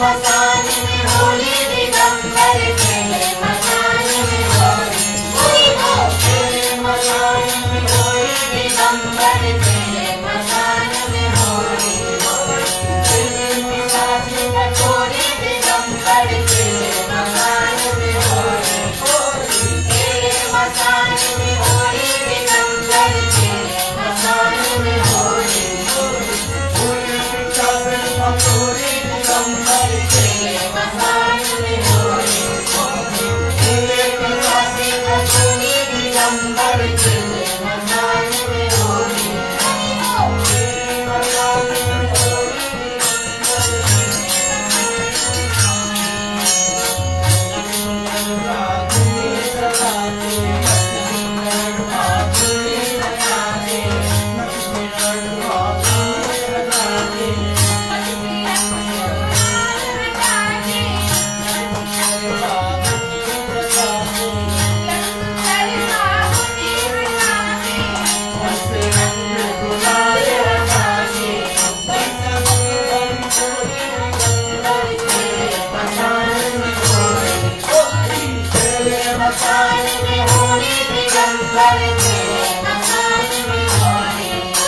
मसान में होली दिगंबर खेले मसान में होली हो खेले मसान में होली दिगंबर खेले मसान में होली खेले मसान में होली दिगंबर खेले मसान में होली खेले मसान में होली दिगंबर खेले मसान में होली दिगंबर खेले मसान में होली खेले पितासी कसूरी दिगंबर खेले मसान में होली खेले मसान में होली मसान में होली दिगंबर खेले मसान में होली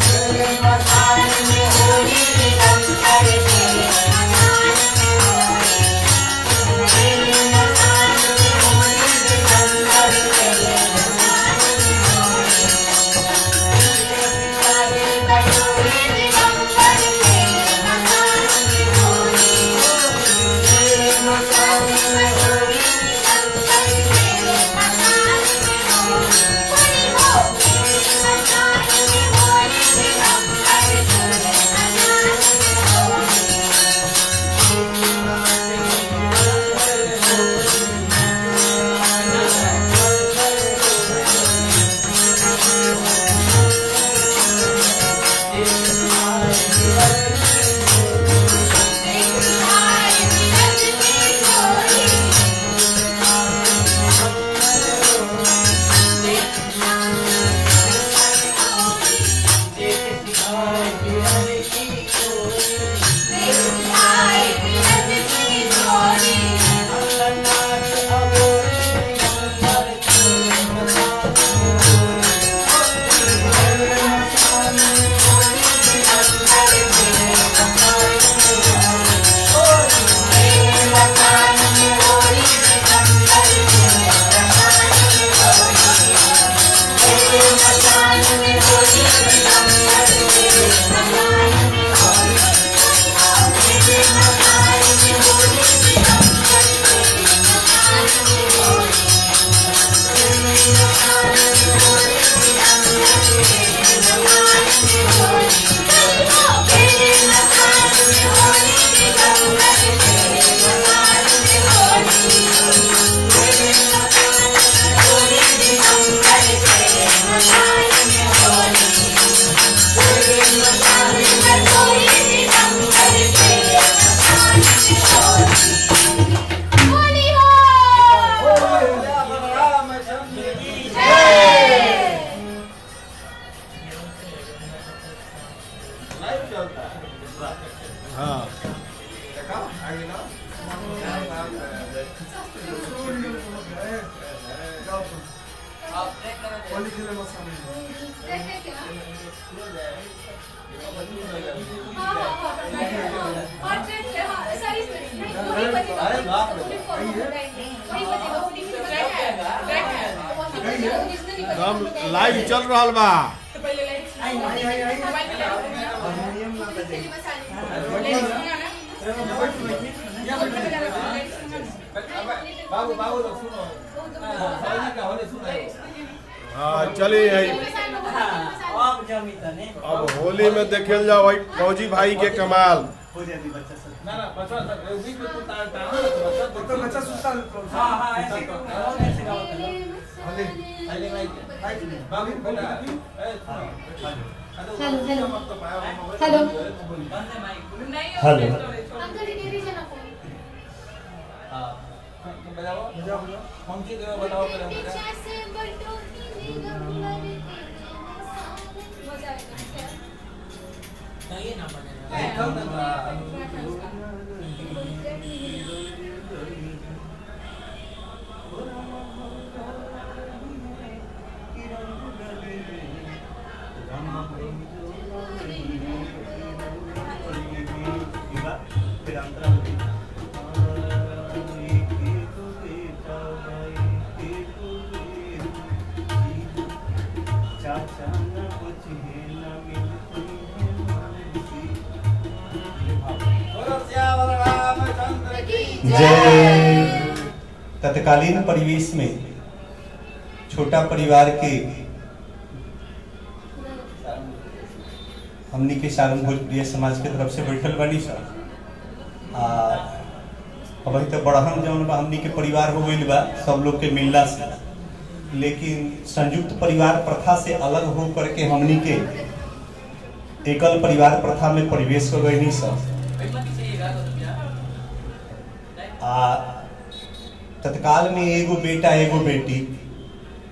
खेले मसान में होली दिगंबर खेले मसान में होली खेले मसान में होली दिगंबर खेले मसान में होली खेले मसान में होली हाँ हम लाइव चल रहा बा। चलिए अब होली में देखे जाओ भाई फौजी भाई के कमाल। हेलो हेलो जय। तत्कालीन परिवेश में छोटा परिवार के हमनी के सारण भोजप्रिय समाज के तरफ से बैठल बनी सर। अभी तो बड़हन जौन बा हमनी के परिवार हो गइल बा सब लोग के मिलला से, लेकिन संयुक्त परिवार प्रथा से अलग हो करके हमनी के एकल परिवार प्रथा में परिवेश हो गई सर। तत्काल में एगो बेटा एगो बेटी,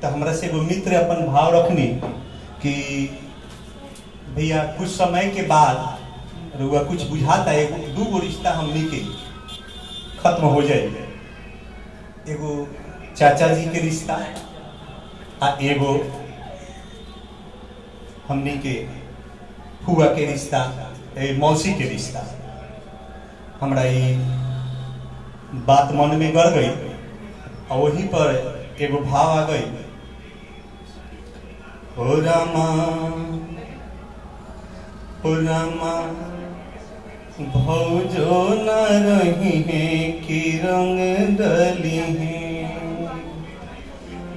तो हमरा से एगो मित्र अपन भाव रखनी कि भैया कुछ समय के बाद रुआ कुछ बुझाता एगो दूगो रिश्ता हमनी के खत्म हो जाए। एगो चाचा जी के रिश्ता आ एगो हमनी के फुआ के रिश्ता, मौसी के रिश्ता। हमरा ये बात मन में गड़ गई और वहीं पर एगो भाव आ गई, हो रामा भौजो न रही है कि रंग डली है।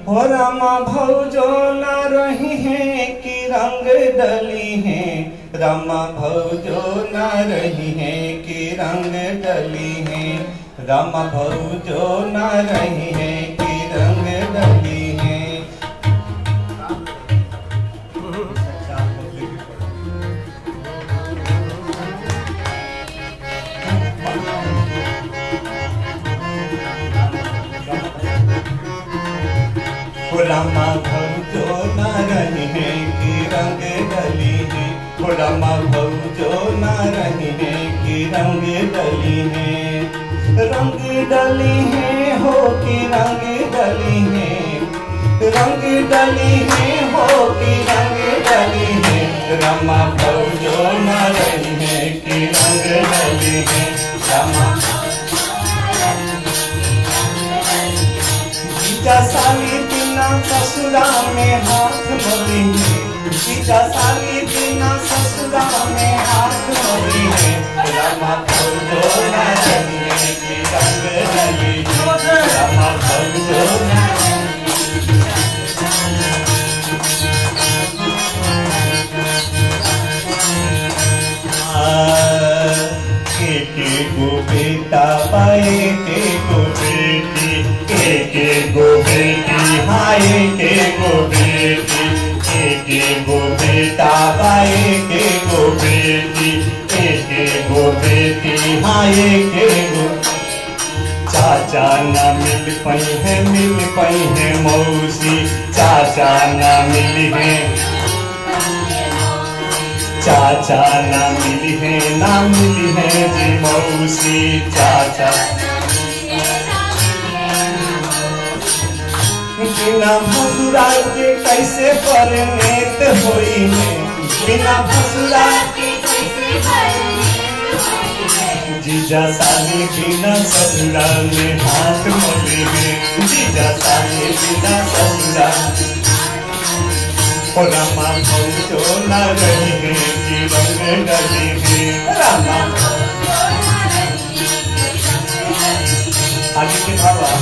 हो रामा भौजो न रही है कि रंग डली है। रामा भौजो न रही है कि रंग डली है। रामा भौजो न रही है कि रंग डली है। रामा भौजो न रही है कि रंग डली है। रामा भौजो न रही है कि रंग डली है। रंग डली है हो कि रंग डली है। रंग डली है हो कि रंग डली है। रामा भौजो न रही है कि रंग डली है। रामा जीजा साली बिना ससुरा में हाथ मोड़ी है। जीजा साली बिना ससुरा में हाथ मोड़ी है। रामा भौजो न रही है कि रंग डली है। रामा भौजो न एक गो बेटा पाए के गो बेटी। एक गो बेटी हाय के गो बेटी। एक गो बेटा पाए के गो बेटी। एक गो बेटी हाय के गो। चाचा न मिल पाई है मौसी। चाचा न मिली है। चाचा ना मिली है जी मौसी चाचा बिना भसुरा के कैसे परिणत होई है बिना भसुरा जीजा साली बिना ससुरा में हाथ मले में जीजा साली बिना ससुरा ओ रामा भौजो ना रही है कि रंग डली है रामा आगे के बाबा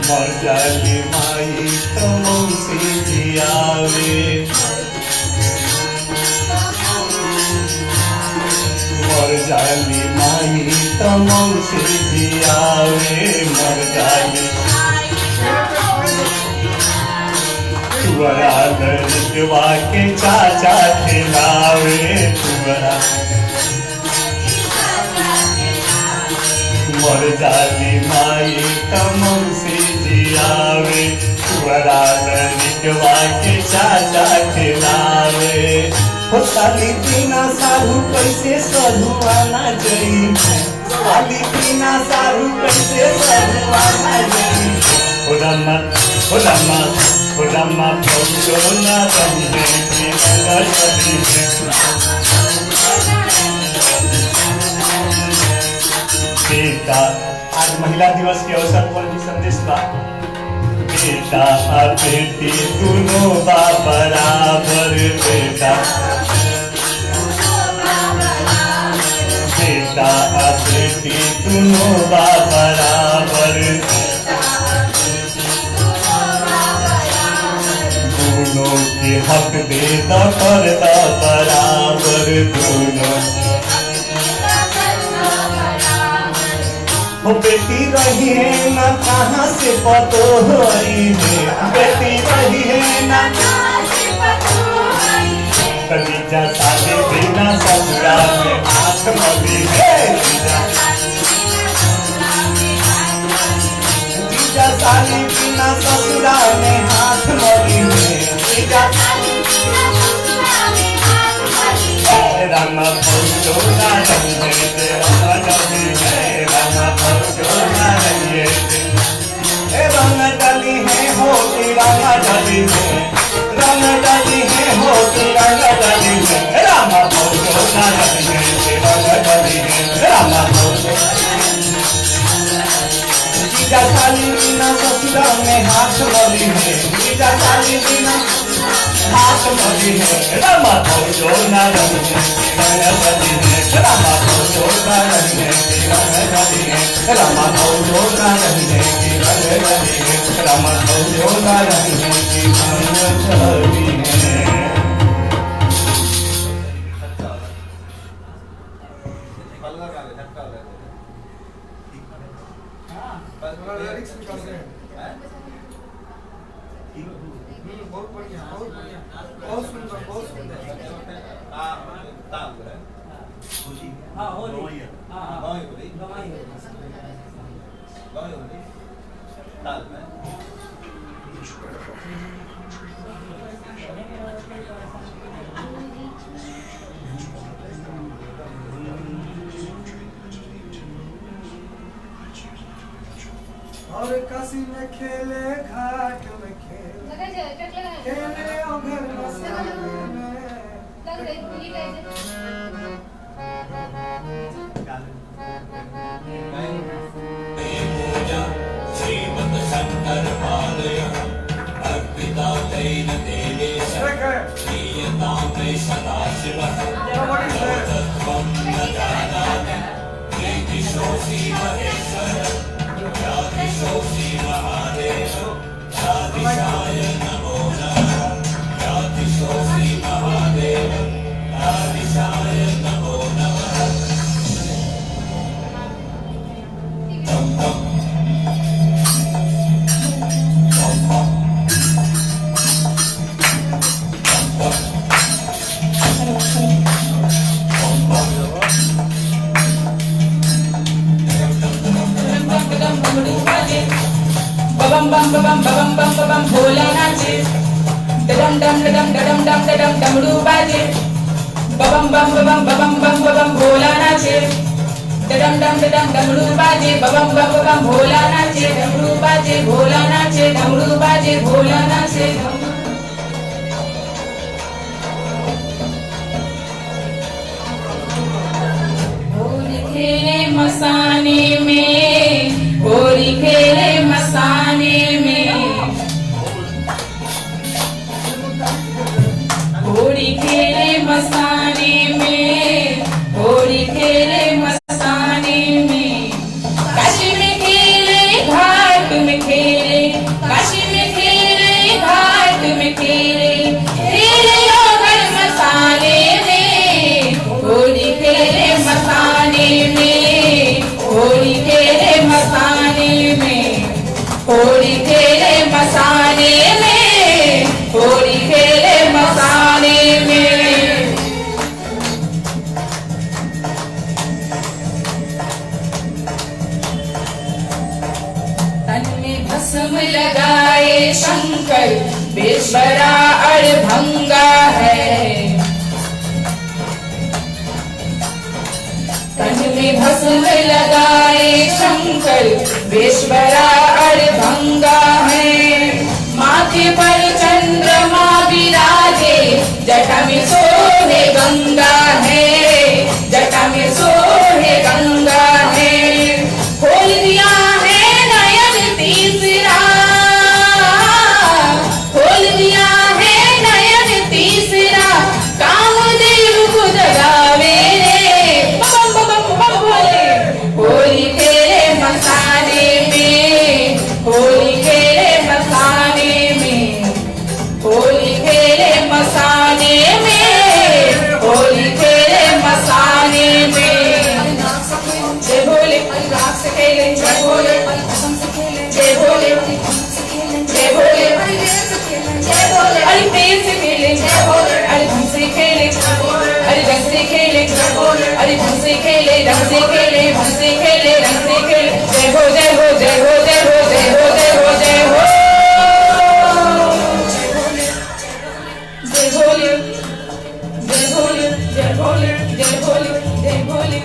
मर जाली माई तो मौसी जियावे मर जाली माई तो मौसी जियावे मर जाली तुअरा लड़कवा के चाचा खिलावे तुअरा मर जाली माई तमम से जियावे तुअरा लड़कवा के चाचा खिलावे हो साली बिना साहू कैसे सधुआना जई साली बिना साहू कैसे सधुआना जई हो रामा भौजो ना रही है कि रंग डली है बेटा आज महिला दिवस के अवसर पर भी संदेश बा बेटा और बेटी दोनों बा बराबर बेटा और बेटी दोनों बा बराबर दोनों के हक दे द कर द बराबर दोनों बेटी रही है ना कहाँ से पतो होई है बेटी रही है ना जीजा साली बिना ससुरा में हाथ मली है जीजा साली बिना ससुरा में हाथ मली है रामा भौजो ना रही है रामा भौजो ना रही है रंग डली है होती रंग डली है रंग डली है होती रंग डली है रामा भौजो ना रही है रंग डली है रामा भौजो जीजा साली बिना ससुरा में हाथ मली है जीजा साली बिना हाथ मली है रामा भौजो ना रही है रंग डली है रामा भौजो ना रही है रंग डली है रामा भौजो ना रही है रंग डली है रामा भौजो ना रही है रंग डली है बहुत बढ़िया बहुत सुंदर बहुत सुंदर ताल है हाँ हो रही हाँ गाँव हो रही ताल में और काशी में खेले घाट में खेले घर श्रीमद शंकर पालय अर्पिता तैन देवे सदाशिव तत्त्वं न जानामि प्रीतिशोषी महेश्वर ज्ञातिशोषी महादेव आदिशाय नमो नमः ज्ञातिशोषी महादेव आदिशाय नमो नमः bam bam bam bam bam bam bam bam bhola nache डम डम डम डम डम डम डमरू बाजे बबम बम बम बम बम बम भोला नाचे डम डम डम डमरू बाजे बबम बम बम भोला नाचे डमरू बाजे भोला नाचे डमरू बाजे भोला नाचे होली खेले मसाने में होली खेले मसाने में होली खेले मसाने में होली खेले मसाने में काशी में खेले घाट में खेले काशी में खेले घाट में खेले खेले घर मसाने में होली खेले मसाने में होली खेले मसाने में होली खेले मसाने में होली खेले मसाने में तन में भस्म लगाए शंकर बेश बड़ा अड़भंगा है तन में भस्म लगाए शंकर बेश बड़ा अड़भंगा है माथे पर चंद्रमा विराजे जटा में सोहे गंगा है जटा में सोहे गंगा है खोल दिया है नयन तीसरा खोल दिया है नयन तीसरा कामदेव को जगावे रे बम बम बम बोले होली खेले मसाने में होली खेले मसाने में होली खेले मसाने में होली खेले मसाने में जय भोले राग से खेले जय भोले जय भोले जय भोले जय भोले अरे प्रेम से खेले जय भोले अरे धन से खेले अरे रंग से खेले अरे धन से खेले रंग से खेले धन से खेले रंग से खेले जय हो जय हो जय हो जय हो जय हो जय हो जय हो जय भोले जय भोले जय भोले जय भोले जय भोले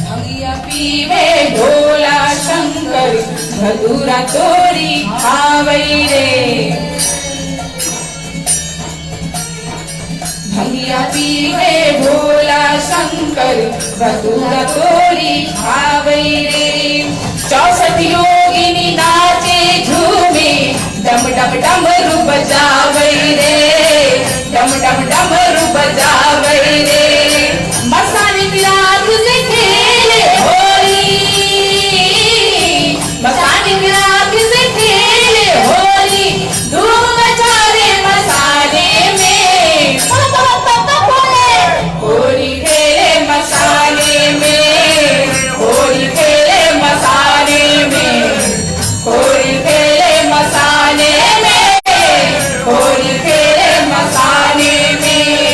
पीवे भोला शंकर धतूरा तोरी खावई रे भंगिया पीवे भोला शंकर धतूरा तोरी खावई रे 64 योगिनी नाचे झूमे डम डम डमरू बजावई रे डम डम डमरू बजावई रे मसाने की रात से खेले होली मसाने की रात से खेले होली धूम मचा रे मसाने में होली खेले मसाने में होली खेले मसाने में होली खेले मसाने में होली खेले मसाने में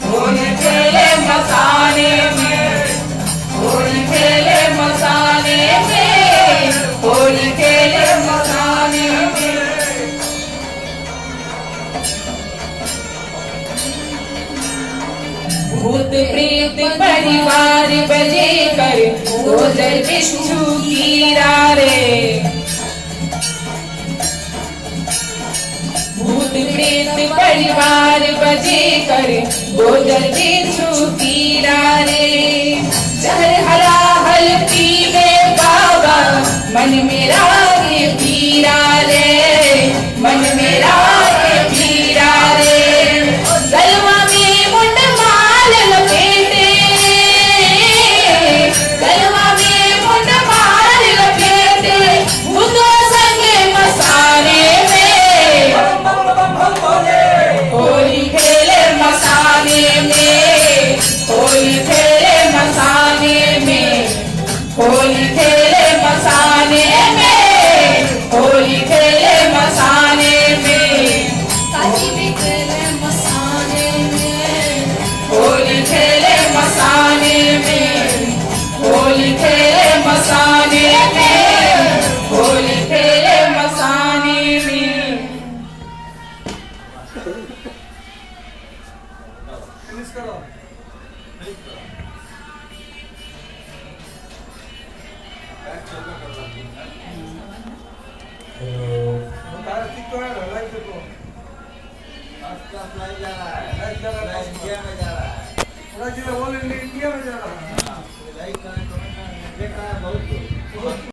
होली खेले मसाने में होली खेले मसाने में होली खेले मसाने में भूत प्रेत परिवार बजे कर गोजर बिच्छू कीड़ा रे। भूत प्रेत परिवार बजे कर गोजर बिच्छू कीड़ा रे। जहर हरा हल पीवे बाबा मन मेरा रे पीरा रे, मन मेरा रे पीरा रे। गलवा में मुंड माल लपेटे, गलवा में मुंड माल लपेटे, भूतो संगे मसाने में होली खेले मसाने में, होली खेले मसाने में, होली खेले मसाने में, होली खेले मसाने में, काजी भी खेले मसाने में, होली खेले मसाने में, होली खेले मसाने में, होली खेले मसाने में। फिनिश करो। ठीक तो है ना, लाइव देखो। लाइव जा रहा है, लाइव जा रहा है, इंडिया में जा रहा है, पूरा जिला ऑल इंडिया में जा रहा है। लाइव करें, कमेंट देख रहा है बहुत।